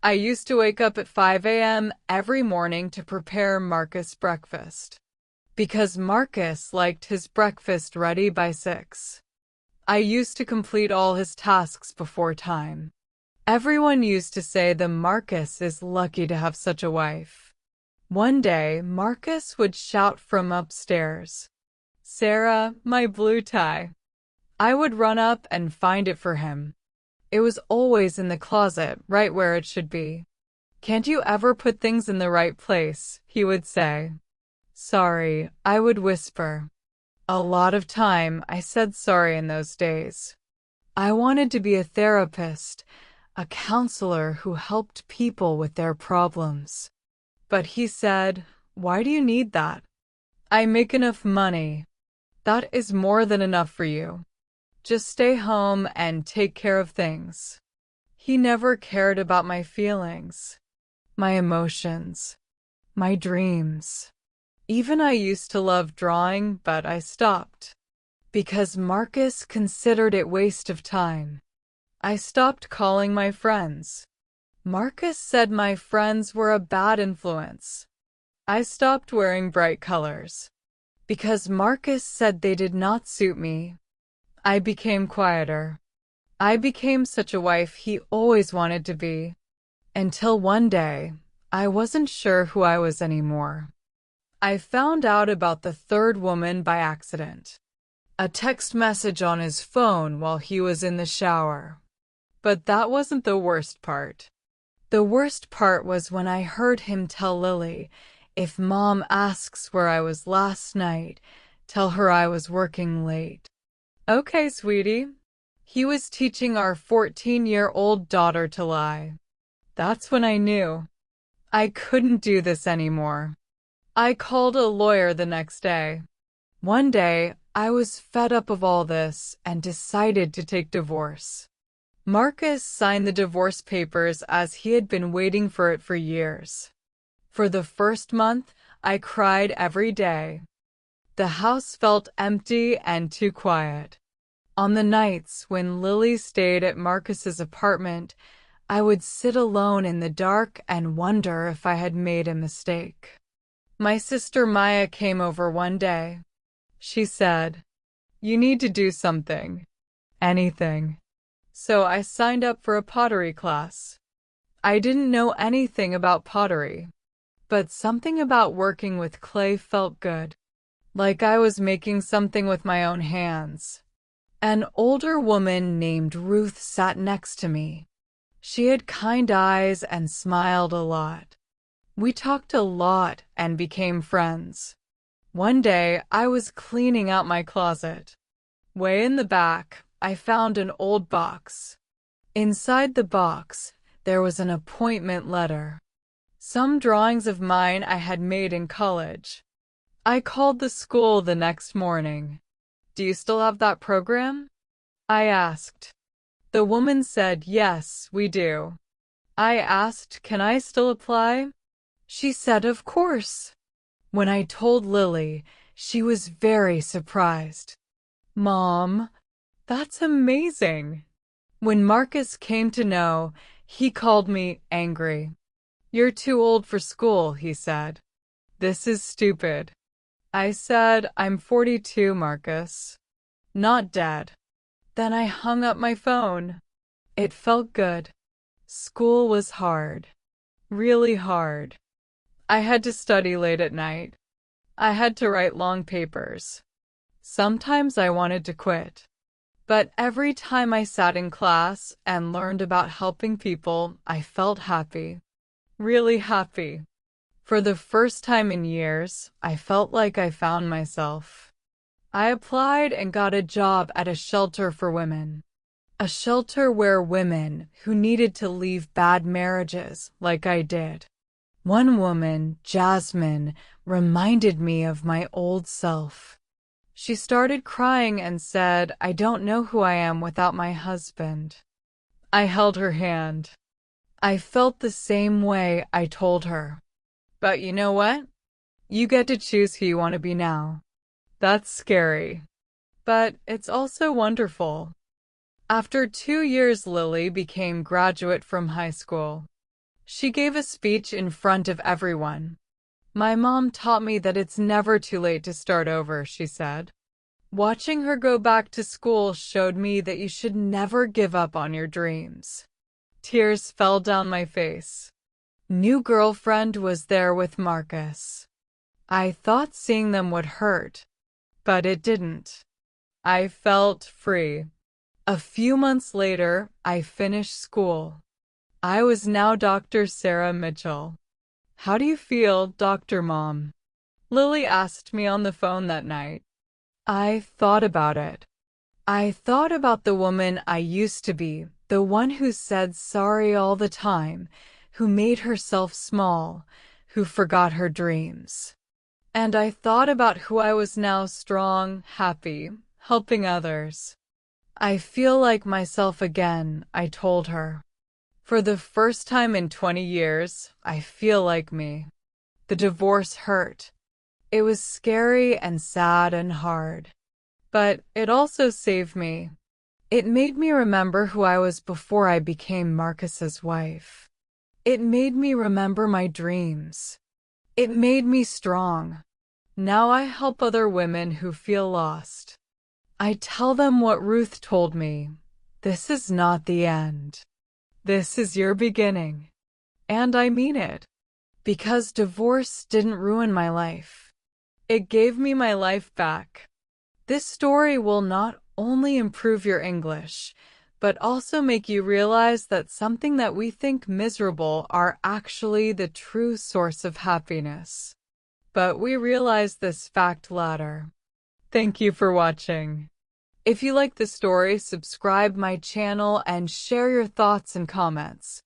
I used to wake up at 5 a.m. every morning to prepare Marcus breakfast, because Marcus liked his breakfast ready by 6. I used to complete all his tasks before time. Everyone used to say that Marcus is lucky to have such a wife. One day, Marcus would shout from upstairs, "Sarah, my blue tie." I would run up and find it for him. It was always in the closet, right where it should be. "Can't you ever put things in the right place?" he would say. "Sorry," I would whisper. A lot of time I said sorry in those days. I wanted to be a therapist, a counselor who helped people with their problems. But he said, "Why do you need that? I make enough money. That is more than enough for you. Just stay home and take care of things." He never cared about my feelings, my emotions, my dreams. Even I used to love drawing, but I stopped, because Marcus considered it waste of time. I stopped calling my friends. Marcus said my friends were a bad influence. I stopped wearing bright colors, because Marcus said they did not suit me. I became quieter. I became such a wife he always wanted to be. Until one day, I wasn't sure who I was anymore. I found out about the third woman by accident. A text message on his phone while he was in the shower. But that wasn't the worst part. The worst part was when I heard him tell Lily, "If Mom asks where I was last night, tell her I was working late." "Okay, sweetie." He was teaching our 14-year-old daughter to lie. That's when I knew I couldn't do this anymore. I called a lawyer the next day. One day, I was fed up of all this and decided to take divorce. Marcus signed the divorce papers as he had been waiting for it for years. For the first month, I cried every day. The house felt empty and too quiet. On the nights when Lily stayed at Marcus's apartment, I would sit alone in the dark and wonder if I had made a mistake. My sister Maya came over one day. She said, "You need to do something. Anything." So I signed up for a pottery class. I didn't know anything about pottery, but something about working with clay felt good. Like I was making something with my own hands. An older woman named Ruth sat next to me. She had kind eyes and smiled a lot. We talked a lot and became friends. One day, I was cleaning out my closet. Way in the back, I found an old box. Inside the box, there was an appointment letter. Some drawings of mine I had made in college. I called the school the next morning. "Do you still have that program?" I asked. The woman said, "Yes, we do." I asked, "Can I still apply?" She said, "Of course." When I told Lily, she was very surprised. "Mom, that's amazing." When Marcus came to know, he called me angry. "You're too old for school," he said. "This is stupid." I said, "I'm 42, Marcus. Not dead." Then I hung up my phone. It felt good. School was hard. Really hard. I had to study late at night. I had to write long papers. Sometimes I wanted to quit. But every time I sat in class and learned about helping people, I felt happy. Really happy. For the first time in years, I felt like I found myself. I applied and got a job at a shelter for women. A shelter where women who needed to leave bad marriages, like I did. One woman, Jasmine, reminded me of my old self. She started crying and said, "I don't know who I am without my husband." I held her hand. I felt the same way, I told her. "But you know what? You get to choose who you want to be now." That's scary. But it's also wonderful. After 2 years, Lily became graduate from high school. She gave a speech in front of everyone. My mom taught me that it's never too late to start over, she said. Watching her go back to school showed me that you should never give up on your dreams. Tears fell down my face. New girlfriend was there with Marcus. I thought seeing them would hurt, but it didn't. I felt free. A few months later, I finished school. I was now Dr. Sarah Mitchell. How do you feel, Dr. Mom? Lily asked me on the phone that night. I thought about it. I thought about the woman I used to be, the one who said sorry all the time, who made herself small, who forgot her dreams. And I thought about who I was now, strong, happy, helping others. I feel like myself again, I told her. For the first time in 20 years, I feel like me. The divorce hurt. It was scary and sad and hard. But it also saved me. It made me remember who I was before I became Marcus's wife. It made me remember my dreams. It made me strong. Now I help other women who feel lost. I tell them what Ruth told me. This is not the end. This is your beginning. And I mean it. Because divorce didn't ruin my life. It gave me my life back. This story will not only improve your English, but also make you realize that something that we think miserable are actually the true source of happiness. But we realize this fact later. Thank you for watching. If you like the story, subscribe my channel and share your thoughts and comments.